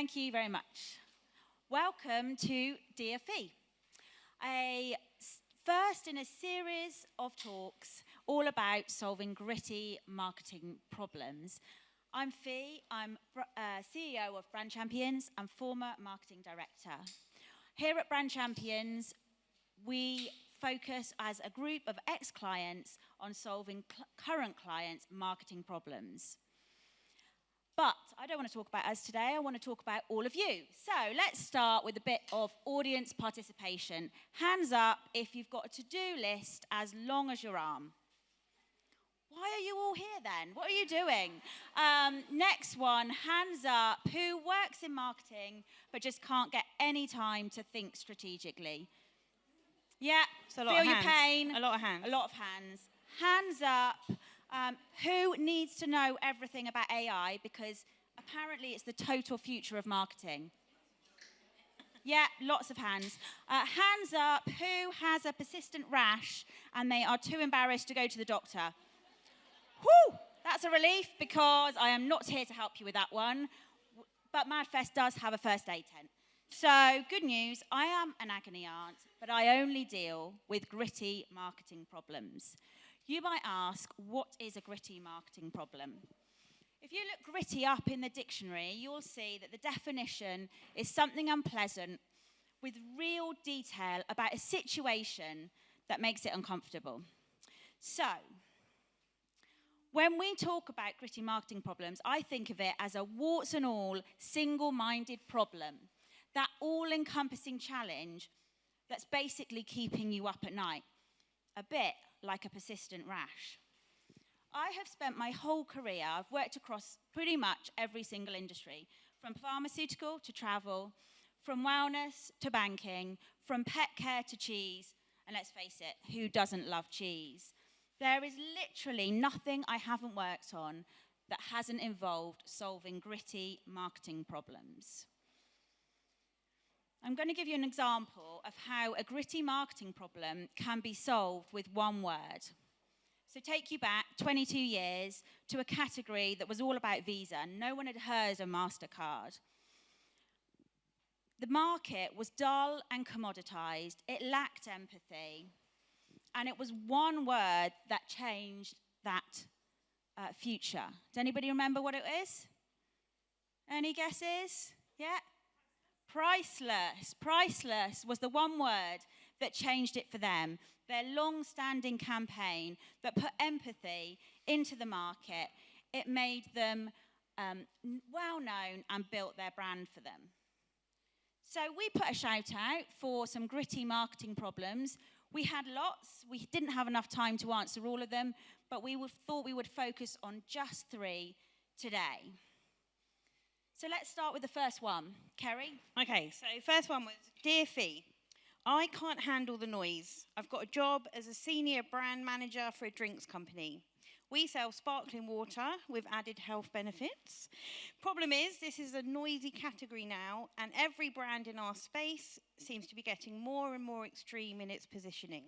Thank you very much. Welcome to DFE, a first in a series of talks all about solving gritty marketing problems. I'm Fee, I'm CEO of Brand Champions and former marketing director. Here at Brand Champions, we focus as a group of ex-clients on solving current clients' marketing problems. But I don't want to talk about us today, I want to talk about all of you. So let's start with a bit of audience participation. Hands up if you've got a to-do list as long as your arm. Why are you all here then? What are you doing? Next one, hands up, who works in marketing but just can't get any time to think strategically? Yeah, feel your pain. A lot of hands. A lot of hands. Hands up. Who needs to know everything about AI because apparently it's the total future of marketing? Yeah, lots of hands. Hands up, who has a persistent rash and they are too embarrassed to go to the doctor? Whew, that's a relief because I am not here to help you with that one. But MadFest does have a first aid tent. So, good news, I am an agony aunt, but I only deal with gritty marketing problems. You might ask, what is a gritty marketing problem? If you look gritty up in the dictionary, you'll see that the definition is something unpleasant with real detail about a situation that makes it uncomfortable. So, when we talk about gritty marketing problems, I think of it as a warts and all, single-minded problem, that all-encompassing challenge that's basically keeping you up at night, a bit like a persistent rash. I have spent my whole career, I've worked across pretty much every single industry, from pharmaceutical to travel, from wellness to banking, from pet care to cheese, and let's face it, who doesn't love cheese? There is literally nothing I haven't worked on that hasn't involved solving gritty marketing problems. I'm going to give you an example of how a gritty marketing problem can be solved with one word. So take you back 22 years to a category that was all about Visa. No one had heard of MasterCard. The market was dull and commoditized. It lacked empathy. And it was one word that changed that future. Does anybody remember what it is? Any guesses? Yeah? Priceless. Priceless was the one word that changed it for them. Their long-standing campaign that put empathy into the market. It made them well-known and built their brand for them. So we put a shout out for some gritty marketing problems. We had lots. We didn't have enough time to answer all of them, but we thought we would focus on just 3 today. So let's start with the first one. Kerry? Okay, so first one was, Dear Fee, I can't handle the noise. I've got a job as a senior brand manager for a drinks company. We sell sparkling water with added health benefits. Problem is, this is a noisy category now, and every brand in our space seems to be getting more and more extreme in its positioning.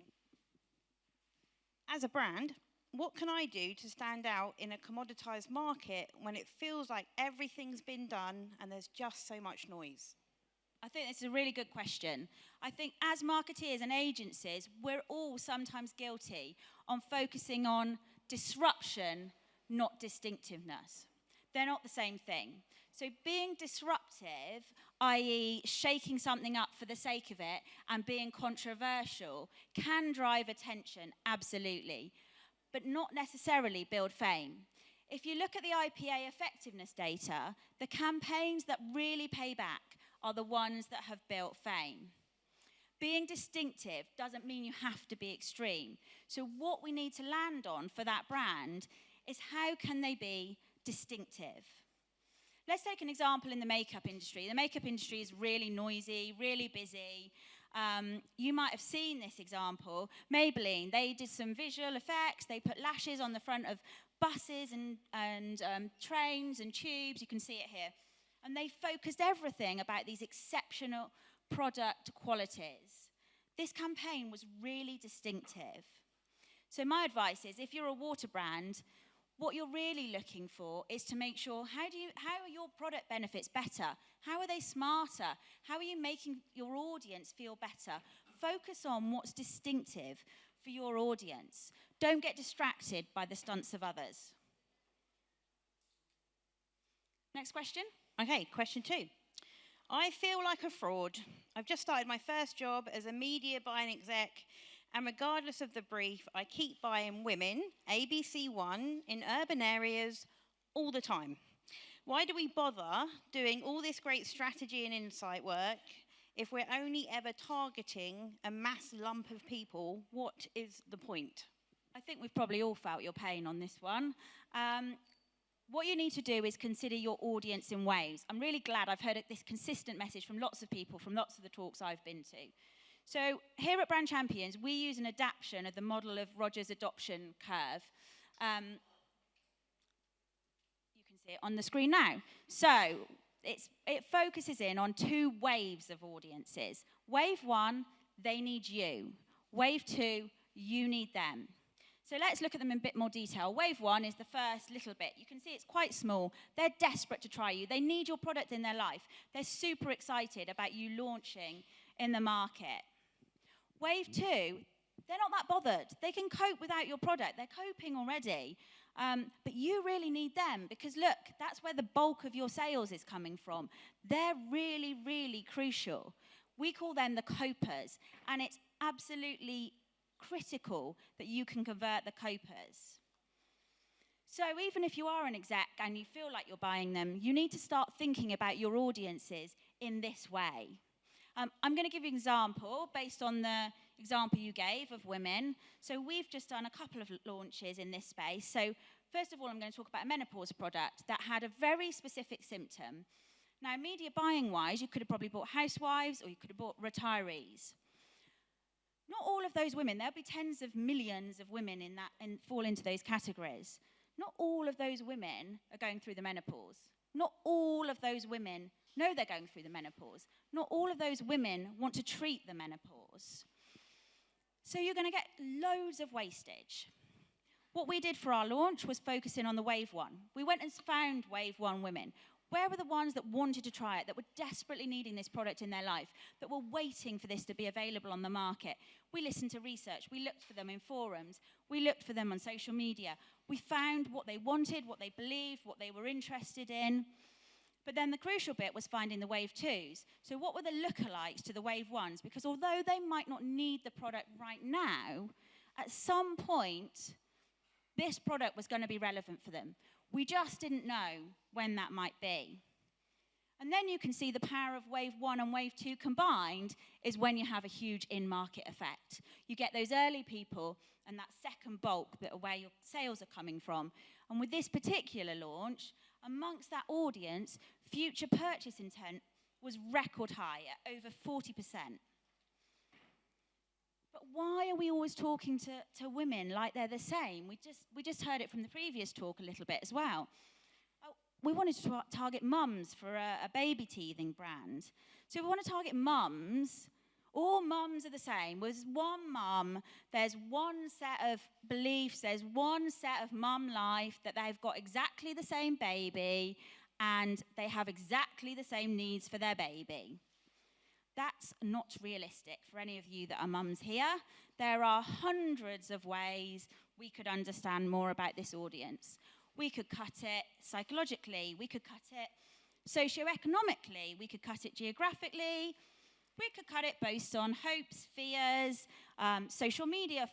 As a brand, what can I do to stand out in a commoditized market when it feels like everything's been done and there's just so much noise? I think it's a really good question. I think as marketeers and agencies, we're all sometimes guilty on focusing on disruption, not distinctiveness. They're not the same thing. So being disruptive, i.e. shaking something up for the sake of it and being controversial, can drive attention, absolutely, but not necessarily build fame. If you look at the IPA effectiveness data, the campaigns that really pay back are the ones that have built fame. Being distinctive doesn't mean you have to be extreme. So what we need to land on for that brand is how can they be distinctive? Let's take an example in the makeup industry. The makeup industry is really noisy, really busy. You might have seen this example. Maybelline, they did some visual effects. They put lashes on the front of buses and trains and tubes. You can see it here. And they focused everything about these exceptional product qualities. This campaign was really distinctive. So my advice is, if you're a water brand, What you're really looking for is to make sure, how are your product benefits better? How are they smarter? How are you making your audience feel better? Focus on what's distinctive for your audience. Don't get distracted by the stunts of others. Next question. Okay, question 2. I feel like a fraud. I've just started my first job as a media buying exec, and regardless of the brief, I keep buying women, ABC1, in urban areas all the time. Why do we bother doing all this great strategy and insight work if we're only ever targeting a mass lump of people? What is the point? I think we've probably all felt your pain on this one. What you need to do is consider your audience in waves. I'm really glad I've heard this consistent message from lots of people, from lots of the talks I've been to. So here at Brand Champions, we use an adaptation of the model of Rogers' adoption curve. You can see it on the screen now. So it focuses in on 2 waves of audiences. Wave 1, they need you. Wave 2, you need them. So let's look at them in a bit more detail. Wave 1 is the first little bit. You can see it's quite small. They're desperate to try you. They need your product in their life. They're super excited about you launching in the market. Wave 2, they're not that bothered. They can cope without your product. They're coping already. But you really need them because, look, that's where the bulk of your sales is coming from. They're really, really crucial. We call them the copers, and it's absolutely critical that you can convert the copers. So even if you are an exec and you feel like you're buying them, you need to start thinking about your audiences in this way. I'm going to give you an example based on the example you gave of women. So we've just done a couple of launches in this space. So first of all, I'm going to talk about a menopause product that had a very specific symptom. Now, media buying wise, you could have probably bought housewives or you could have bought retirees. Not all of those women, there'll be tens of millions of women in that and fall into those categories. Not all of those women are going through the menopause. Not all of those women know they're going through the menopause. Not all of those women want to treat the menopause. So you're going to get loads of wastage. What we did for our launch was focusing on the wave 1. We went and found wave 1 women. Where were the ones that wanted to try it, that were desperately needing this product in their life, that were waiting for this to be available on the market? We listened to research. We looked for them in forums. We looked for them on social media. We found what they wanted, what they believed, what they were interested in. But then the crucial bit was finding the wave 2s. So what were the lookalikes to the wave 1s? Because although they might not need the product right now, at some point, this product was going to be relevant for them. We just didn't know when that might be. And then you can see the power of wave 1 and wave 2 combined is when you have a huge in-market effect. You get those early people and that second bulk that are where your sales are coming from. And with this particular launch, amongst that audience, future purchase intent was record high at over 40%. But why are we always talking to women like they're the same? We just heard it from the previous talk a little bit as well. We wanted to target mums for a baby teething brand. So if we want to target mums, all mums are the same. There's one mum, there's one set of beliefs, there's one set of mum life that they've got exactly the same baby and they have exactly the same needs for their baby. That's not realistic for any of you that are mums here. There are hundreds of ways we could understand more about this audience. We could cut it psychologically, we could cut it socioeconomically, we could cut it geographically, we could cut it based on hopes, fears, social media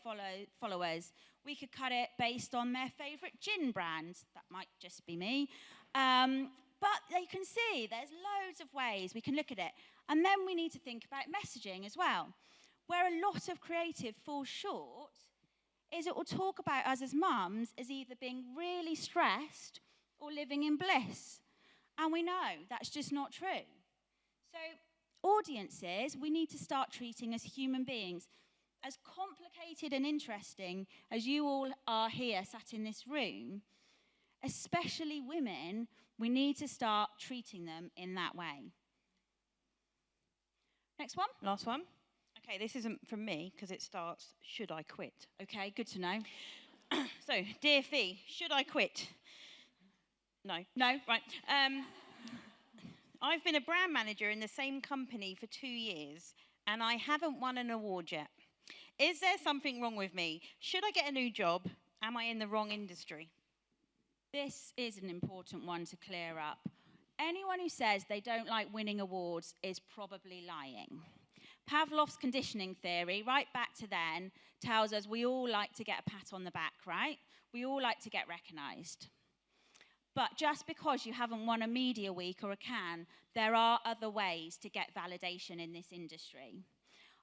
followers. We could cut it based on their favourite gin brand. That might just be me. But you can see there's loads of ways we can look at it. And then we need to think about messaging as well. Where a lot of creative falls short is it will talk about us as mums as either being really stressed or living in bliss. And we know that's just not true. So audiences, we need to start treating as human beings. As complicated and interesting as you all are here sat in this room, especially women, we need to start treating them in that way. Next one. Last one. Okay, this isn't from me because it starts, should I quit? Okay, good to know. So, dear Fee, should I quit? No. No? Right. I've been a brand manager in the same company for 2 years, and I haven't won an award yet. Is there something wrong with me? Should I get a new job? Am I in the wrong industry? This is an important one to clear up. Anyone who says they don't like winning awards is probably lying. Pavlov's conditioning theory, right back to then, tells us we all like to get a pat on the back, right? We all like to get recognised. But just because you haven't won a media week or a Cannes, there are other ways to get validation in this industry.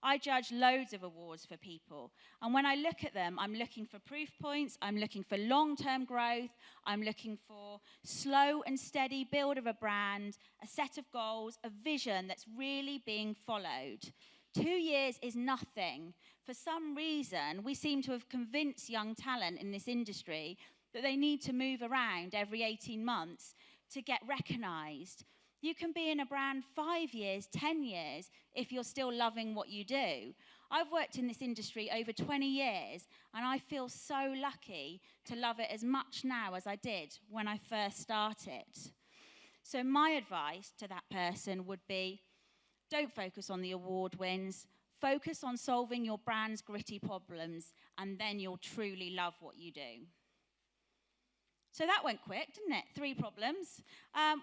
I judge loads of awards for people, and when I look at them, I'm looking for proof points, I'm looking for long-term growth, I'm looking for slow and steady build of a brand, a set of goals, a vision that's really being followed. 2 years is nothing. For some reason, we seem to have convinced young talent in this industry that they need to move around every 18 months to get recognised. You can be in a brand 5 years, 10 years, if you're still loving what you do. I've worked in this industry over 20 years, and I feel so lucky to love it as much now as I did when I first started. So my advice to that person would be, don't focus on the award wins. Focus on solving your brand's gritty problems, and then you'll truly love what you do. So that went quick, didn't it? 3 problems.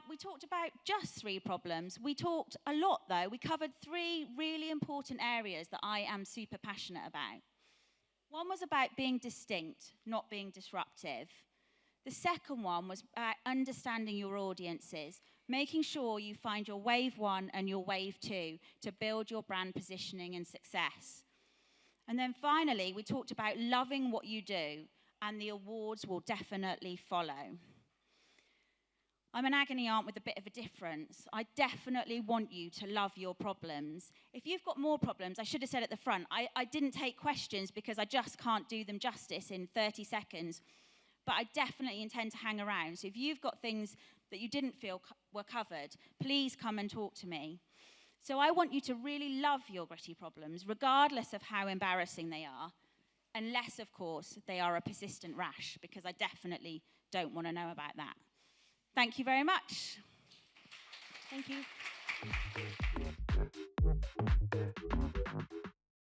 We talked about just 3 problems. We talked a lot, though. We covered 3 really important areas that I am super passionate about. One was about being distinct, not being disruptive. The second one was about understanding your audiences, making sure you find your wave 1 and your wave 2 to build your brand positioning and success. And then finally, we talked about loving what you do, and the awards will definitely follow. I'm an agony aunt with a bit of a difference. I definitely want you to love your problems. If you've got more problems, I should have said at the front, I didn't take questions because I just can't do them justice in 30 seconds. But I definitely intend to hang around. So if you've got things that you didn't feel were covered, please come and talk to me. So I want you to really love your gritty problems, regardless of how embarrassing they are. Unless, of course, they are a persistent rash, because I definitely don't want to know about that. Thank you very much. Thank you.